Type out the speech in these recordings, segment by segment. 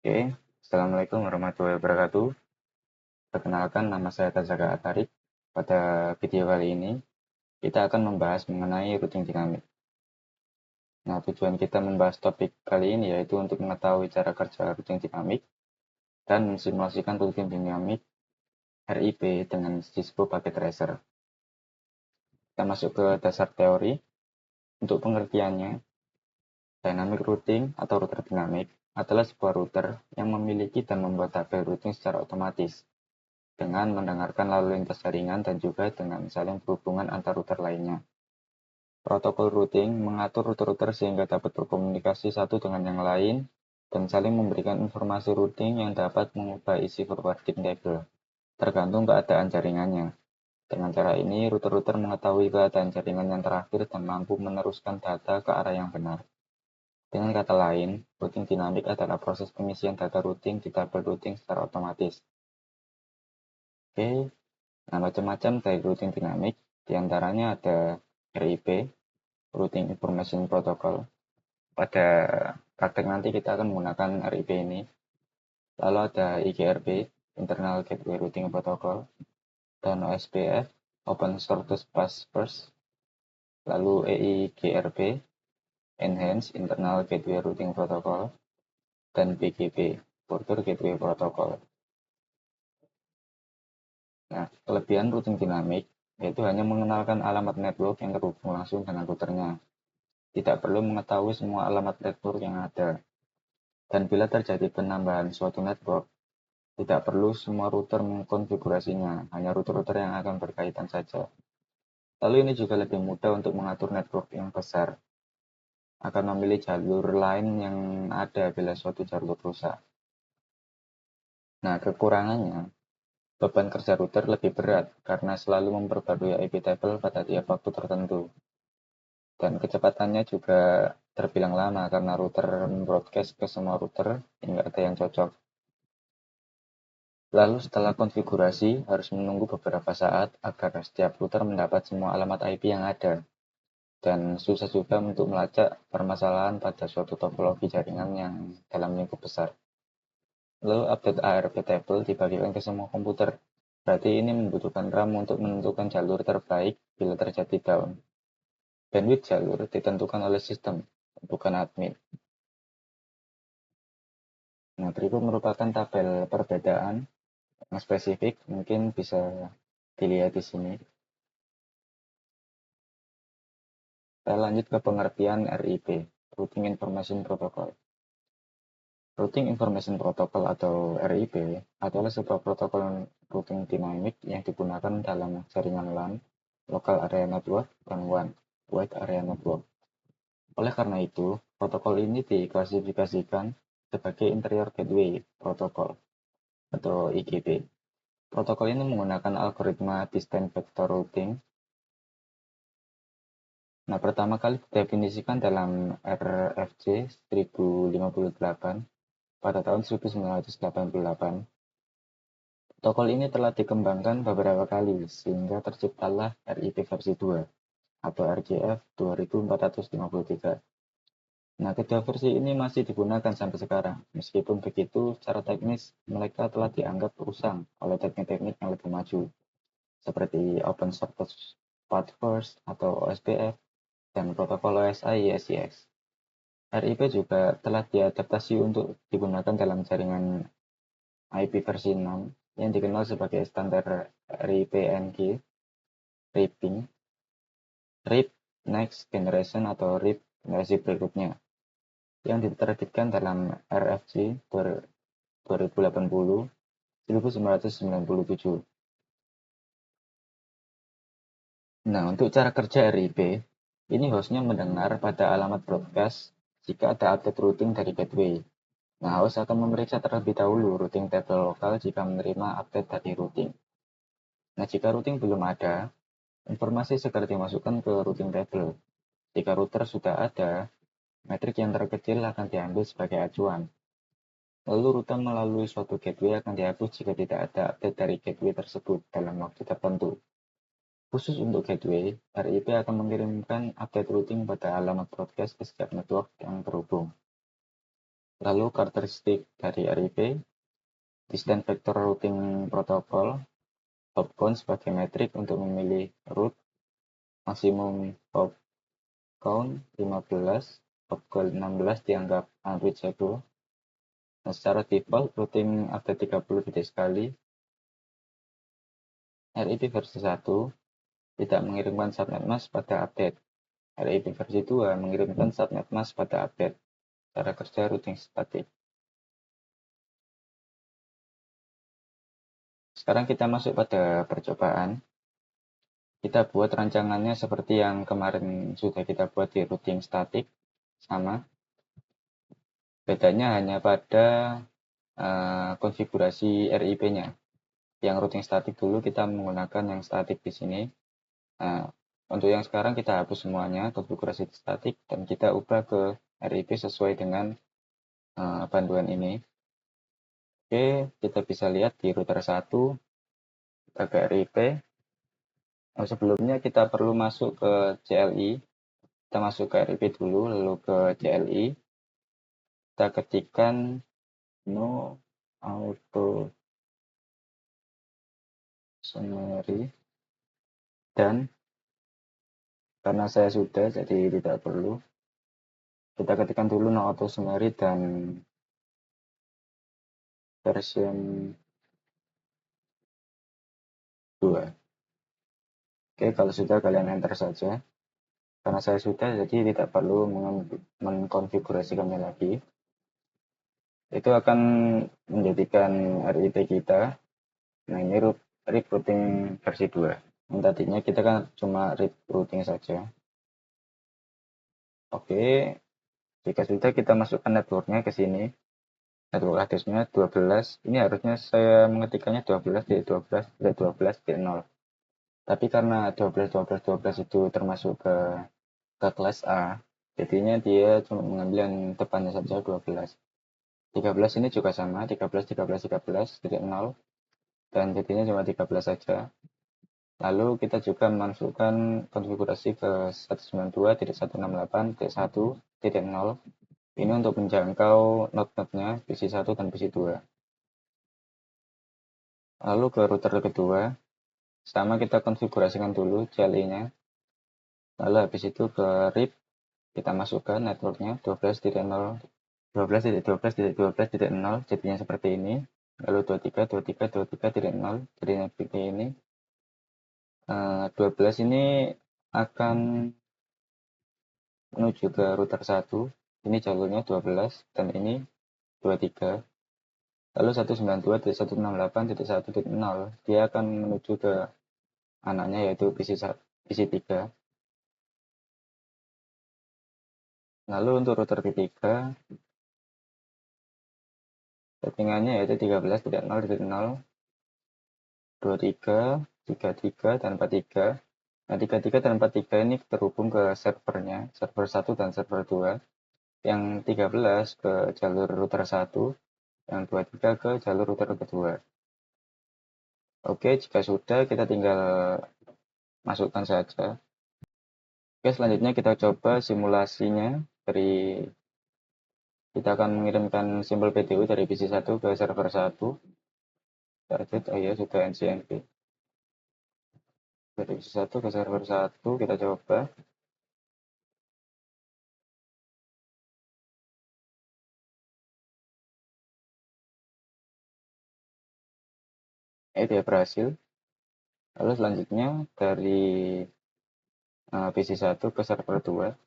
Oke, Assalamualaikum warahmatullahi wabarakatuh. Perkenalkan, nama saya Tazaka Atarik. Pada video kali ini, kita akan membahas mengenai routing dinamik. Nah, tujuan kita membahas topik kali ini yaitu untuk mengetahui cara kerja routing dinamik dan mensimulasikan routing dinamik RIP dengan Cisco Packet Tracer. Kita masuk ke dasar teori. Untuk pengertiannya, dynamic routing atau router dinamik adalah sebuah router yang memiliki dan membuat tabel routing secara otomatis dengan mendengarkan lalu lintas jaringan dan juga dengan saling berhubungan antar router lainnya. Protokol routing mengatur router-router sehingga dapat berkomunikasi satu dengan yang lain dan saling memberikan informasi routing yang dapat mengubah isi forwarding table, tergantung keadaan jaringannya. Dengan cara ini, router-router mengetahui keadaan jaringan yang terakhir dan mampu meneruskan data ke arah yang benar. Dengan kata lain, routing dinamik adalah proses pengisian data routing di tabel routing secara otomatis. Oke, nah, macam-macam dari routing dinamik, diantaranya ada RIP, Routing Information Protocol. Pada praktek nanti kita akan menggunakan RIP ini. Lalu ada IGRP, Internal Gateway Routing Protocol, dan OSPF, Open Shortest Path First. Lalu EIGRP, Enhanced Internal Gateway Routing Protocol, dan BGP, Border Gateway Protocol. Nah, kelebihan routing dinamik yaitu hanya mengenalkan alamat network yang terhubung langsung dengan routernya. Tidak perlu mengetahui semua alamat network yang ada. Dan bila terjadi penambahan suatu network, tidak perlu semua router mengkonfigurasinya, hanya router-router yang akan berkaitan saja. Lalu ini juga lebih mudah untuk mengatur network yang besar. Akan memilih jalur lain yang ada bila suatu jalur rusak. Nah, kekurangannya, beban kerja router lebih berat karena selalu memperbarui IP table pada tiap waktu tertentu. Dan kecepatannya juga terbilang lama karena router broadcast ke semua router hingga ada yang cocok. Lalu setelah konfigurasi, harus menunggu beberapa saat agar setiap router mendapat semua alamat IP yang ada. Dan susah juga untuk melacak permasalahan pada suatu topologi jaringan yang dalam lingkup besar. Lalu update ARP table dibagikan ke semua komputer. Berarti ini membutuhkan RAM untuk menentukan jalur terbaik bila terjadi down. Bandwidth jalur ditentukan oleh sistem, bukan admin. Nah, berikut merupakan tabel perbedaan yang spesifik, mungkin bisa dilihat di sini. Kita lanjut ke pengertian RIP, Routing Information Protocol. Routing Information Protocol atau RIP adalah sebuah protokol routing dinamik yang digunakan dalam jaringan LAN, Local Area Network, dan WAN, Wide Area Network. Oleh karena itu, protokol ini diklasifikasikan sebagai Interior Gateway Protocol atau IGP. Protokol ini menggunakan algoritma Distance Vector Routing. Nah, pertama kali didefinisikan dalam RFC 1058 pada tahun 1988. Protokol ini telah dikembangkan beberapa kali sehingga terciptalah RIP versi 2 atau RJF 2453. Nah, kedua versi ini masih digunakan sampai sekarang. Meskipun begitu, secara teknis mereka telah dianggap usang oleh teknik-teknik yang lebih maju, seperti Open Shortest Path First atau OSPF dan protokol OSI YSIX. RIP juga telah diadaptasi untuk digunakan dalam jaringan IP versi 6 yang dikenal sebagai standar RIP-NG, RIPing, RIP Next Generation atau RIP generasi berikutnya, yang diterbitkan dalam RFC 2080 1997. Nah, untuk cara kerja RIP, ini hostnya mendengar pada alamat broadcast jika ada update routing dari gateway. Nah, host akan memeriksa terlebih dahulu routing table lokal jika menerima update dari routing. Nah, jika routing belum ada, informasi segera dimasukkan ke routing table. Jika router sudah ada, metrik yang terkecil akan diambil sebagai acuan. Lalu rute melalui suatu gateway akan dihapus jika tidak ada update dari gateway tersebut dalam waktu tertentu. Khusus untuk gateway, RIP akan mengirimkan update routing pada alamat broadcast ke setiap network yang terhubung. Lalu karakteristik dari RIP, distance vector routing protocol, hop count sebagai metrik untuk memilih route, maksimum hop count 15, hop goal 16 dianggap unreachable. Nah, secara default routing update 30 detik sekali. RIP versi 1 tidak mengirimkan subnet mask pada update. RIP versi 2 mengirimkan subnet mask pada update. Cara kerja routing statik. Sekarang kita masuk pada percobaan. Kita buat rancangannya seperti yang kemarin sudah kita buat di routing statik, sama. Bedanya hanya pada konfigurasi RIP-nya. Yang routing statik dulu kita menggunakan yang statik di sini. Nah, untuk yang sekarang kita hapus semuanya konfigurasi statik dan kita ubah ke RIP sesuai dengan panduan ini. Oke, kita bisa lihat di router 1 kita ke RIP. Nah, sebelumnya kita perlu masuk ke CLI. Kita masuk ke RIP dulu, lalu ke CLI. Kita ketikkan no auto summary dan karena saya sudah jadi tidak perlu, kita ketikkan dulu no auto summary dan version 2. Oke, kalau sudah kalian enter saja. Karena saya sudah, jadi tidak perlu mengkonfigurasikannya lagi. Itu akan menjadikan RIP kita. Nah, ini RIP routing versi 2. Yang tadinya kita kan cuma RIP routing saja. Oke, jika sudah kita masukkan networknya ke sini. Network address-nya 12. Ini harusnya saya mengetikkannya 12.12.12.0. Tapi karena 12.12.12 itu termasuk ke kelas A, jadinya dia cuma mengambil yang depannya saja 12. 13 ini juga sama, 13.13.13.0 dan jadinya cuma 13 saja. Lalu kita juga memasukkan konfigurasi ke 192.168.1.0. Ini untuk menjangkau node-node-nya PC1 dan PC2. Lalu ke router kedua, sama kita konfigurasikan dulu CLI-nya. Lalu habis itu ke RIP, kita masukkan networknya 12.0, 12.12.12.0, jadinya seperti ini. Lalu 23.23.23.0, jadinya seperti ini. 12 ini akan menuju ke router 1. Ini jalurnya 12 dan ini 23. Lalu 192.168.1.0 dia akan menuju ke anaknya yaitu PC3. Lalu untuk router ketiga settingannya yaitu 13.0.0, 23, 33 dan 43. Nah, 33 dan 43 ini terhubung ke servernya, server 1 dan server 2. Yang 13 ke jalur router 1, yang 23 ke jalur router kedua. Oke, jika sudah kita tinggal masukkan saja. Oke, selanjutnya kita coba simulasinya dari kita akan mengirimkan simbol PDU dari PC1 ke server 1. Target, oh ya, sudah NCNP. Dari PC1 ke server 1 kita coba. Dia berhasil. Lalu selanjutnya dari PC1 ke server 2.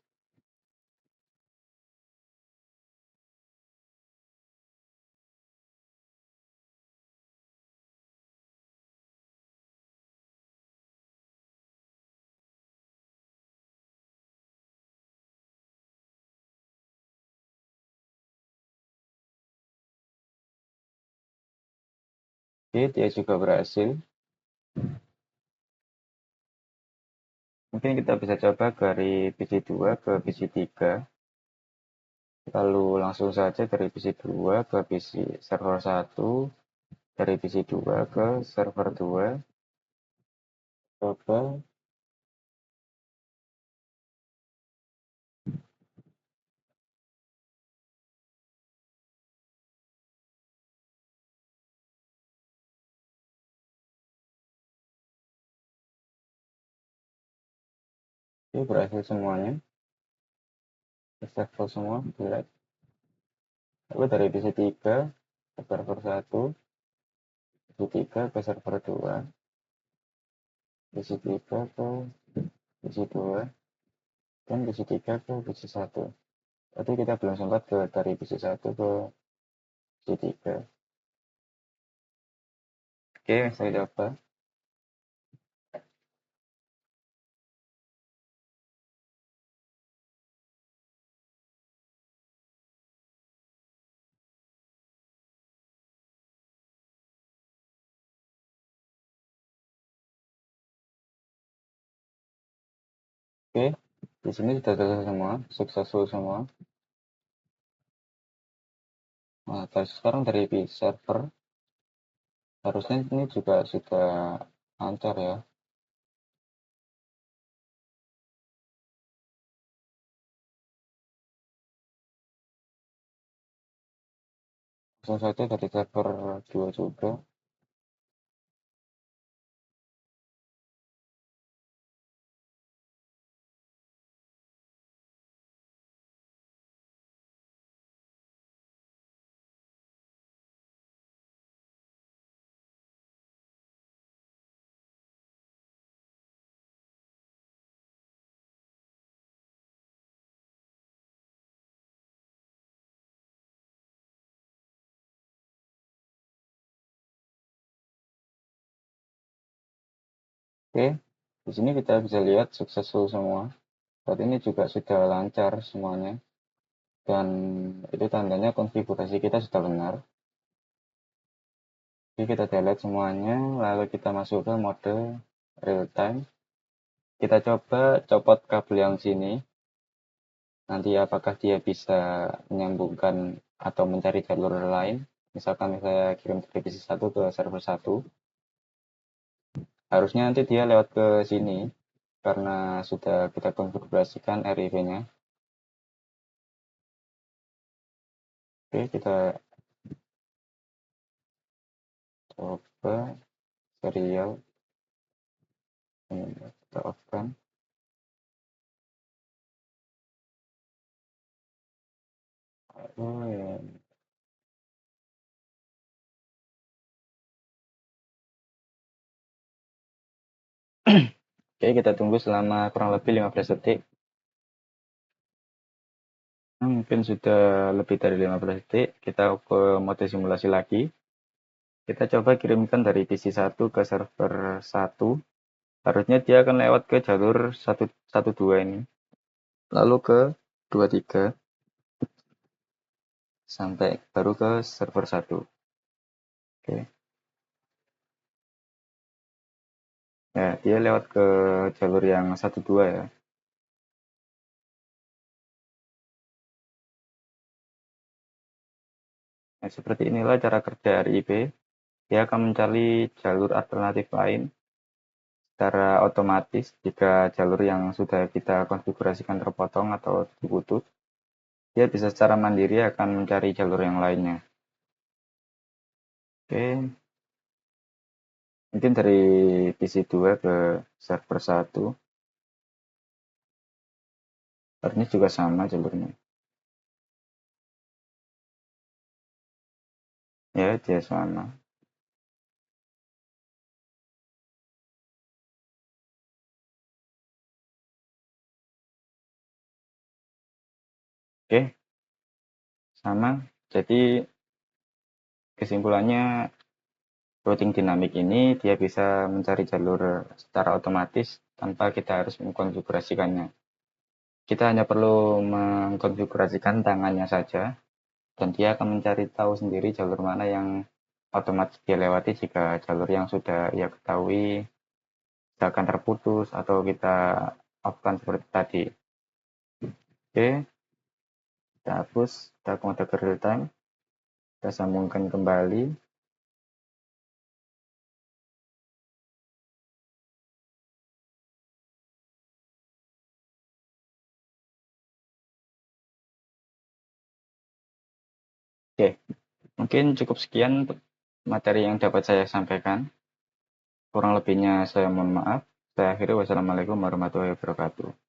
Oke, dia juga berhasil. Mungkin kita bisa coba dari PC2 ke PC3. Lalu langsung saja dari PC2 ke PC server 1. Dari PC2 ke server 2. Coba. Oke, berhasil semuanya. Successful semua, delete. Lalu dari PC 3 ke server 1, PC 3 ke server 2, PC 3 ke PC 2, dan PC 3 ke PC 1. Berarti kita belum sempat dari PC 1 ke PC 3. Oke, saya coba. Oke, di sini sudah selesai semua, successful semua. Nah, sekarang dari server, harusnya ini juga sudah lancar ya. Langsung saja dari server 2 juga. Oke, di sini kita bisa lihat successful semua. Saat ini juga sudah lancar semuanya. Dan itu tandanya konfigurasi kita sudah benar. Oke, kita delete semuanya, lalu kita masuk ke mode real time. Kita coba copot kabel yang sini. Nanti apakah dia bisa menyambungkan atau mencari jalur lain. Misalkan saya kirim dari PC 1 ke server 1. Harusnya nanti dia lewat ke sini karena sudah kita konfigurasikan RIP-nya. Oke, kita coba serial. Ini kita off-kan. Oh ya. Oke, kita tunggu selama kurang lebih 15 detik. Nah, mungkin sudah lebih dari 15 detik. Kita ke mode simulasi lagi. Kita coba kirimkan dari PC 1 ke server 1. Harusnya dia akan lewat ke jalur 112 ini. Lalu ke 23 sampai baru ke server 1. Oke. Ya, dia lewat ke jalur yang 12 ya. Nah, seperti inilah cara kerja RIP. Dia akan mencari jalur alternatif lain secara otomatis jika jalur yang sudah kita konfigurasikan terpotong atau diputus. Dia bisa secara mandiri akan mencari jalur yang lainnya. Oke, mungkin dari PC 2 ke server 1. Ini juga sama jalurnya. Ya, dia sama. Oke, sama. Jadi kesimpulannya routing dinamik ini dia bisa mencari jalur secara otomatis tanpa kita harus mengkonfigurasikannya. Kita hanya perlu mengkonfigurasikan tangannya saja dan dia akan mencari tahu sendiri jalur mana yang otomatis dia lewati jika jalur yang sudah ia ketahui akan terputus atau kita off-kan seperti tadi. Oke, kita hapus, kita mode ke real time, kita sambungkan kembali. Oke, mungkin cukup sekian materi yang dapat saya sampaikan. Kurang lebihnya saya mohon maaf. Saya akhiri, wassalamualaikum warahmatullahi wabarakatuh.